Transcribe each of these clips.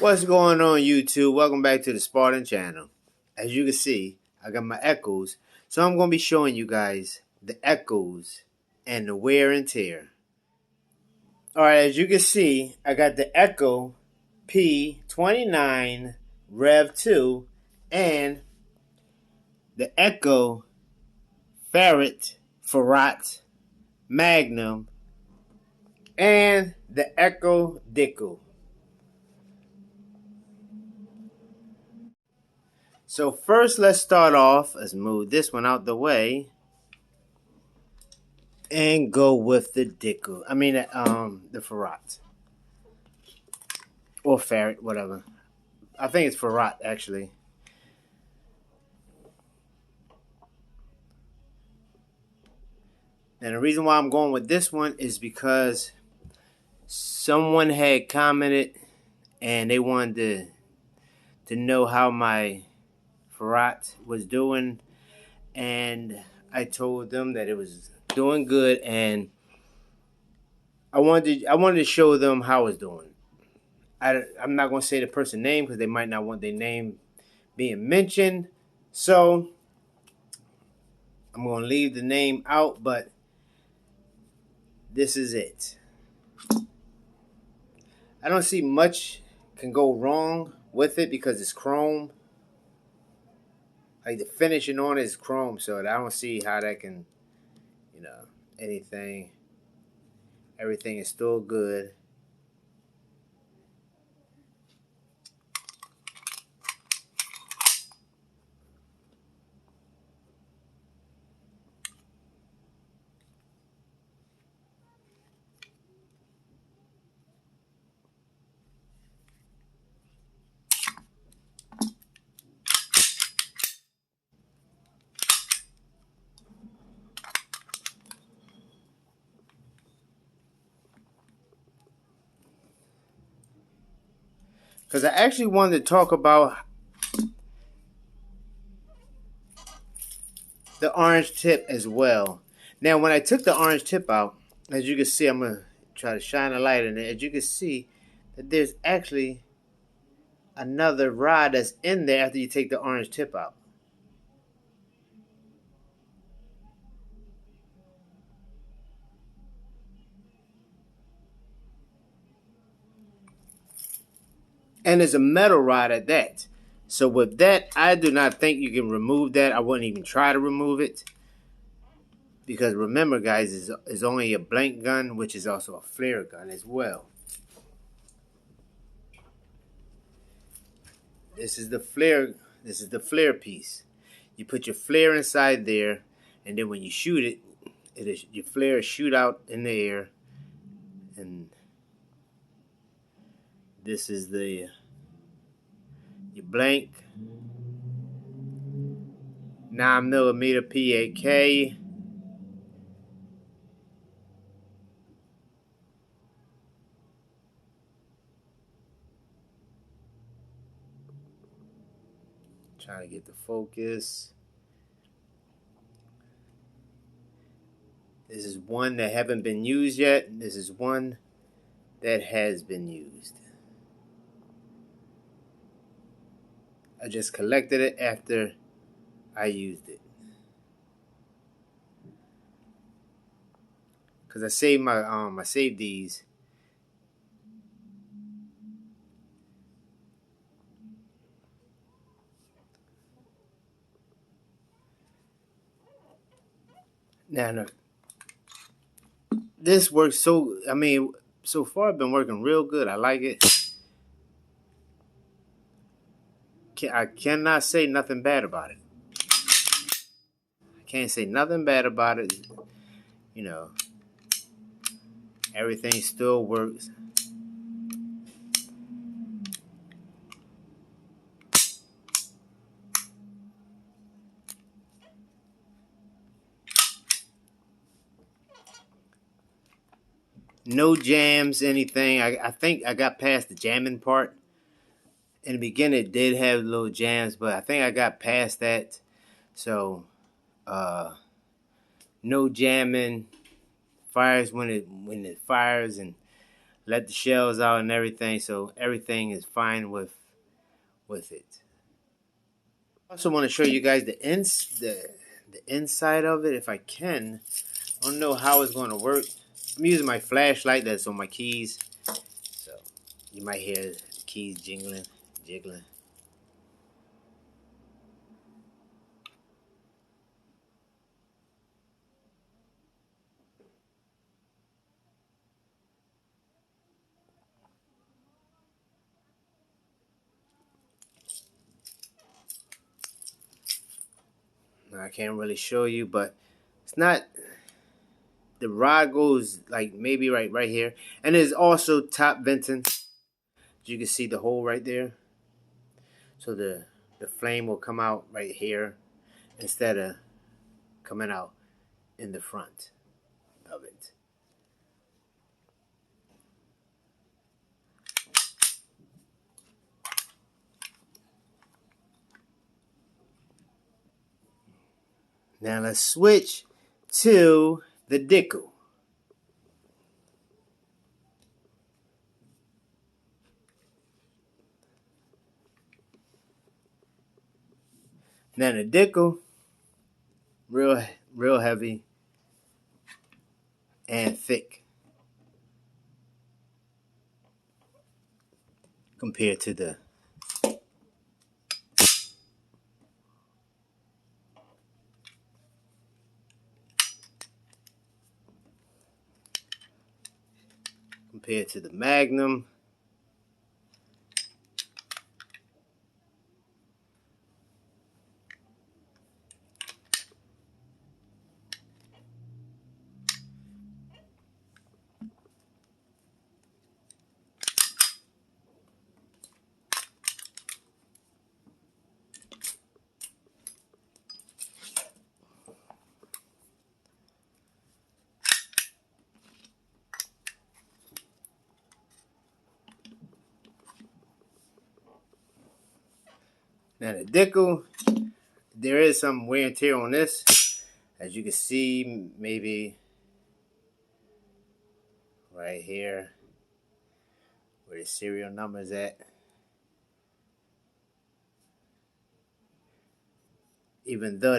What's going on, YouTube? Welcome back to the Spartan channel. As you can see, I got my Ekols, so I'm going to be showing you guys the Ekols and the wear and tear. Alright, as you can see, I got the Ekol p29 Rev 2 and the Ekol Firat Magnum and the Ekol Dickle. So first, let's start off. Let's move this one out the way and go with the Dicle. I mean, the Firat or Ferret, whatever. I think it's Firat actually. And the reason why I'm going with this one is because someone had commented and they wanted to know how my Firat was doing, and I told them that it was doing good, and I wanted to show them how it's doing. I'm not going to say the person's name because they might not want their name being mentioned, so I'm going to leave the name out, but this is it. I don't see much can go wrong with it because it's chrome. Like the finishing on it is chrome, so I don't see how that can, anything. Everything is still good. Because I actually wanted to talk about the orange tip as well. Now, when I took the orange tip out, as you can see, I'm going to try to shine a light in it. As you can see, that there's actually another rod that's in there after you take the orange tip out. And it's a metal rod at that. So with that, I do not think you can remove that. I wouldn't even try to remove it. Because remember, guys, it's only a blank gun, which is also a flare gun as well. This is the flare piece. You put your flare inside there, and then when you shoot it, your flare shoot out in the air. And this is your blank 9mm PAK. Trying to get the focus. This is one that haven't been used yet. This is one that has been used. I just collected it after I used it. Cause I saved I saved these. Now, this works so far I've been working real good. I like it. I cannot say nothing bad about it. I can't say nothing bad about it. Everything still works. No jams, anything. I think I got past the jamming part. In the beginning, it did have little jams, but I think I got past that. So, no jamming. Fires when it fires, and let the shells out and everything, so everything is fine with it. I also want to show you guys the inside of it if I can. I don't know how it's going to work. I'm using my flashlight that's on my keys, so you might hear the keys jiggling. I can't really show you, but it's not. The rod goes like maybe right here, and there's also top venting. You can see the hole right there, so the flame will come out right here instead of coming out in the front of it. Now let's switch to the Dicle. Now the Dicle, real heavy and thick compared to the Magnum. Now the Dicle, there is some wear and tear on this. As you can see, maybe right here where the serial number is at. Even though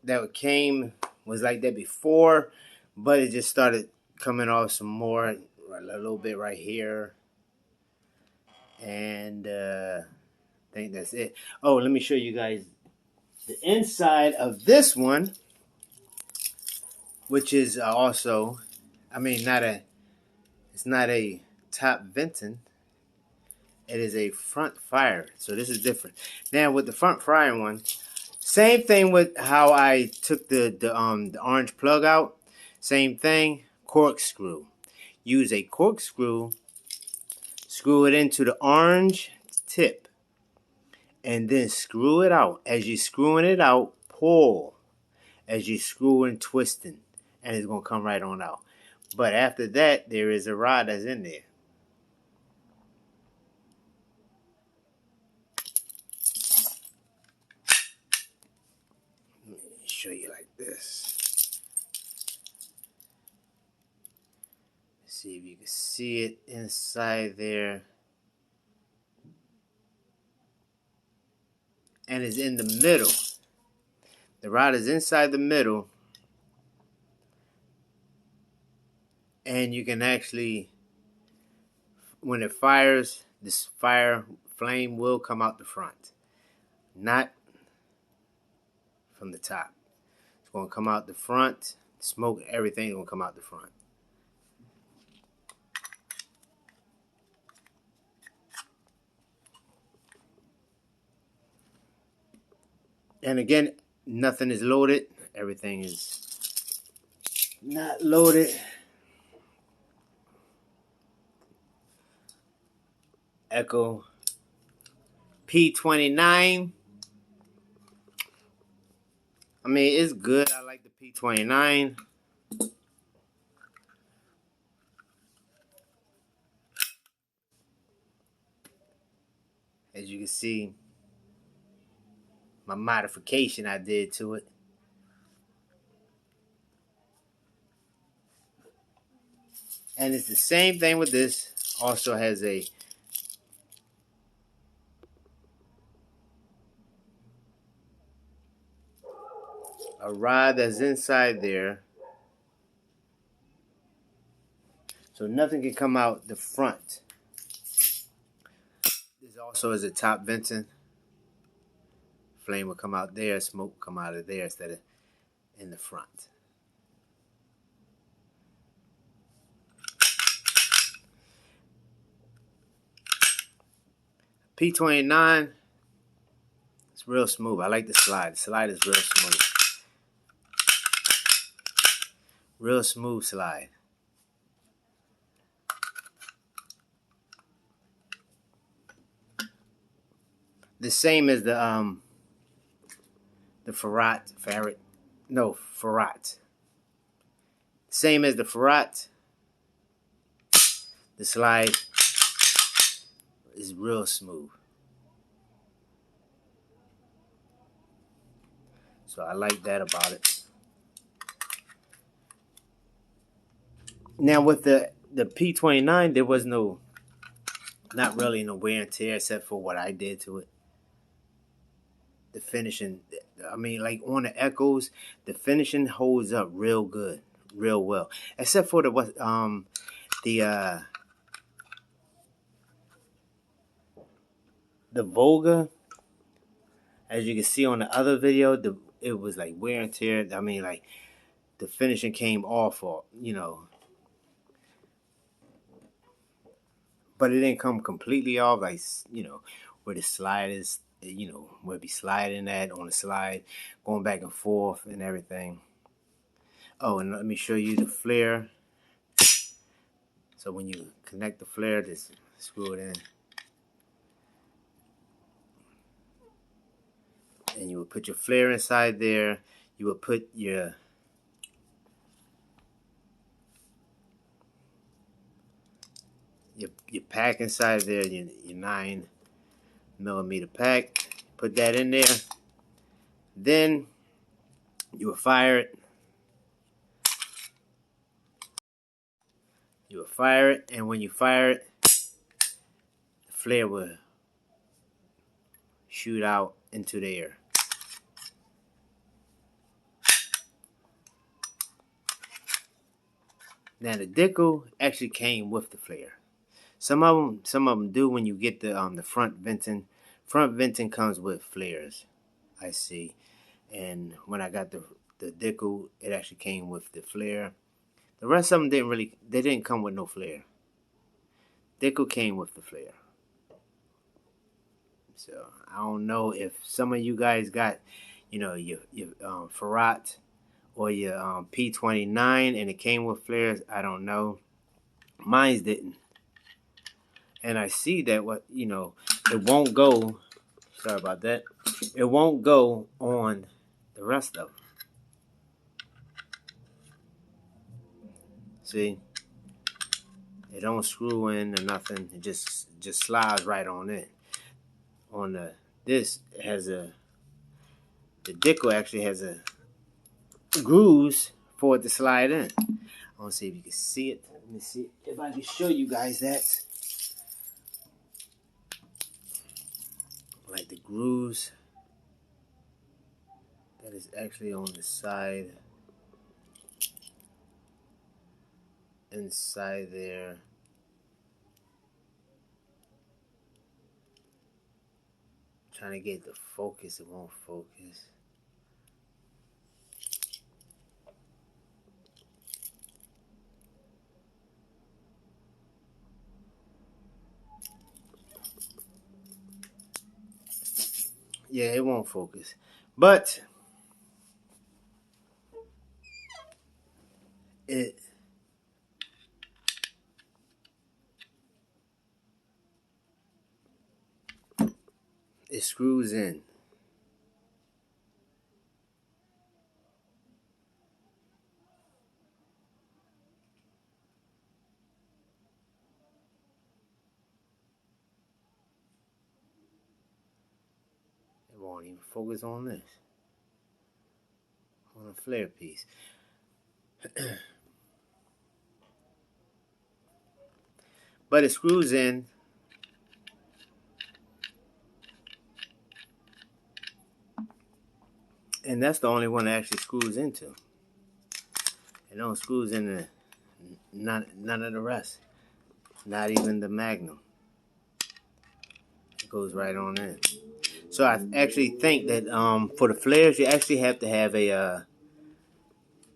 that came was like that before, but it just started coming off some more, a little bit right here, and I think that's it. Oh, let me show you guys the inside of this one, which is also, I mean, it's not a top venting. It is a front fire, so this is different. Now with the front fire one, same thing with how I took the orange plug out. Same thing, corkscrew. Use a corkscrew, screw it into the orange tip, and then screw it out. As you're screwing it out, pull. As you're screwing, twisting, and it's gonna come right on out. But after that, there is a rod that's in there. Let me show you like this. See if you can see it inside there. And it's in the middle. The rod is inside the middle. And you can actually, when it fires, this flame will come out the front. Not from the top. It's going to come out the front. Smoke, everything is going to come out the front. And again, nothing is loaded. Everything is not loaded. Ekol p29. I mean, it's good. I like the p29. As you can see, my modification I did to it. And it's the same thing with this. also has a rod that's inside there, so nothing can come out the front. This also is a top venting. Flame will come out there, smoke will come out of there instead of in the front. P29, it's real smooth. I like the slide. The slide is real smooth. Real smooth slide. The same as the Firat. Same as the Firat. The slide is real smooth. So I like that about it. Now with the P29, there was not really no wear and tear except for what I did to it. The finishing, I mean, like on the Ekols, the finishing holds up real good, real well. Except for the Volga, as you can see on the other video, it was like wear and tear. I mean, like the finishing came off, or but it didn't come completely off, like where the slide is, where it be sliding at on the slide, going back and forth and everything. Oh, and let me show you the flare. So when you connect the flare, just screw it in. And you would put your flare inside there. You would put your pack inside there, your 9mm pack. Put that in there. Then you will fire it. You will fire it, and when you fire it, the flare will shoot out into the air. Now the Dicle actually came with the flare. Some of them do when you get the front venting. Front venting comes with flares, I see. And when I got the Dicle, it actually came with the flare. The rest of them didn't come with no flare. Dicle came with the flare. So I don't know if some of you guys got, your Firat or your P29 and it came with flares. I don't know. Mine didn't. And I see that it won't go. Sorry about that. It won't go on the rest of them. See, it don't screw in or nothing. It just slides right on in. On this has the Dicle actually has a grooves for it to slide in. I want to see if you can see it. Let me see if I can show you guys that. Like the grooves that is actually on the side, inside there. Trying to get the focus, it won't focus. Yeah, it won't focus. But it screws in. It won't even focus on this. On a flare piece. but it screws in. And that's the only one that actually screws into. It don't screws into none of the rest. Not even the Magnum. It goes right on in. So I actually think that for the flares, you actually have to have a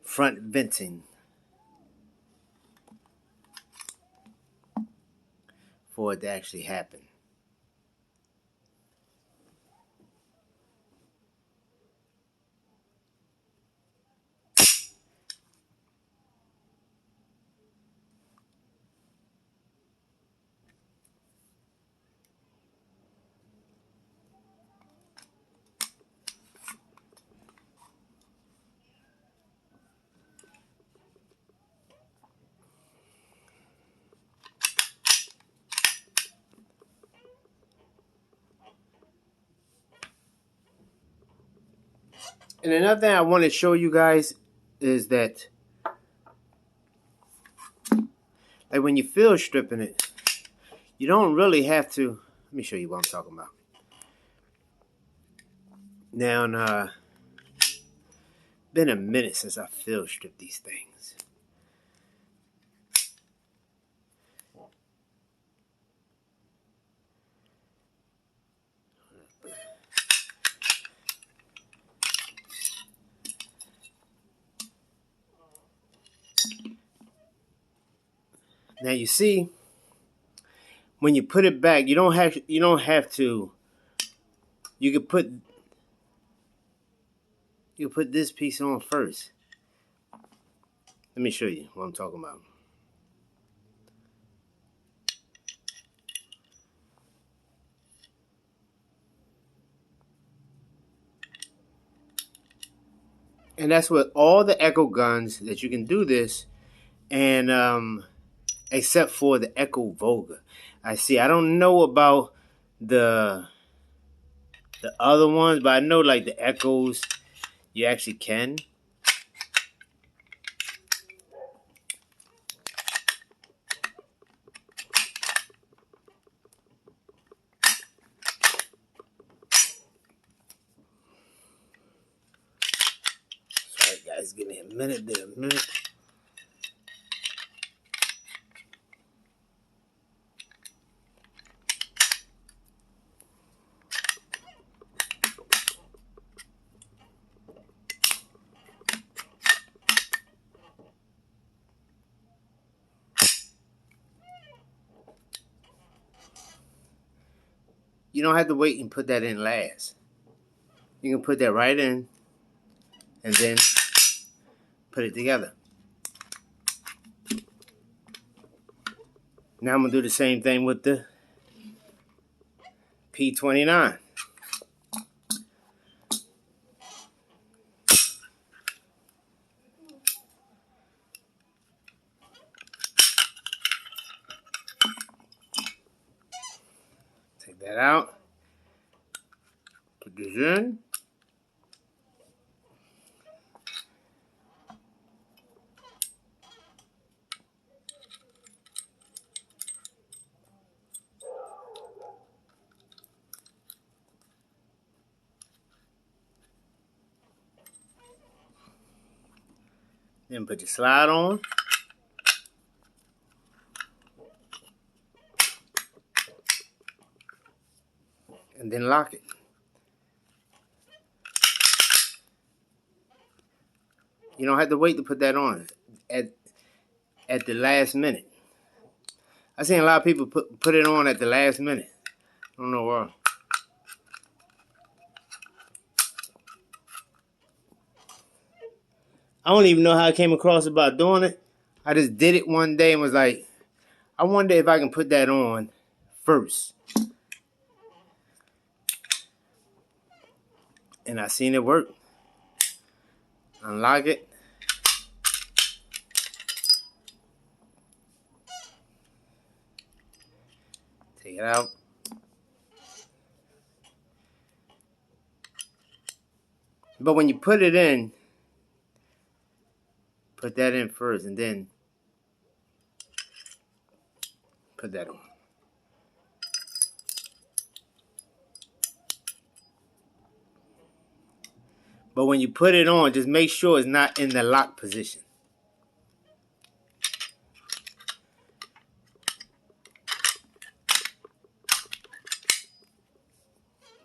front venting for it to actually happen. And another thing I want to show you guys is that, like, when you feel stripping it, you don't really have to. Let me show you what I'm talking about. Now, been a minute since I field stripped these things. Now you see, when you put it back, you don't have to. You can put this piece on first. Let me show you what I'm talking about. And that's with all the Ekol guns that you can do this, and except for the Ekol Volga. I don't know about the other ones, but I know like the Ekols, you actually can. Sorry guys, give me a minute. You don't have to wait and put that in last. You can put that right in and then put it together. Now I'm going to do the same thing with the p29. Take that out. Put this in. Then put your slide on. And then lock it. You don't have to wait to put that on at the last minute. I've seen a lot of people put it on at the last minute. I don't know why. I don't even know how I came across about doing it. I just did it one day and was like, I wonder if I can put that on first. And I seen it work. Unlock it. Take it out. But when you put it in, put that in first and then Put that on. But when you put it on, just make sure it's not in the lock position.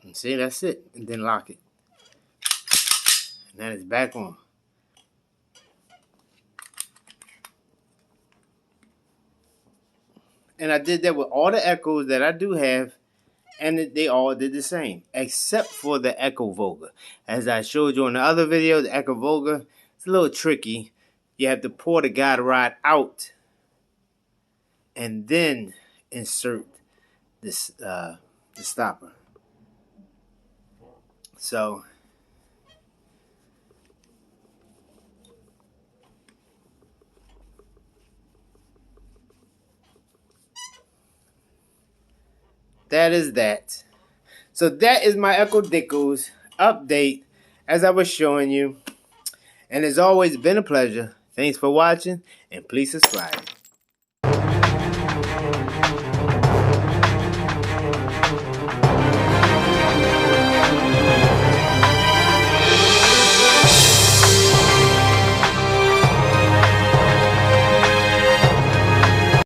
And see, that's it. And then lock it. And then it's back on. And I did that with all the Ekos that I do have, and they all did the same, except for the Ekol Volga. As I showed you in the other video, the Ekol Volga, it's a little tricky. You have to pour the guide rod out and then insert this the stopper. So that is that. So that is my Ekol Dickles update as I was showing you. And it's always been a pleasure. Thanks for watching, and please subscribe.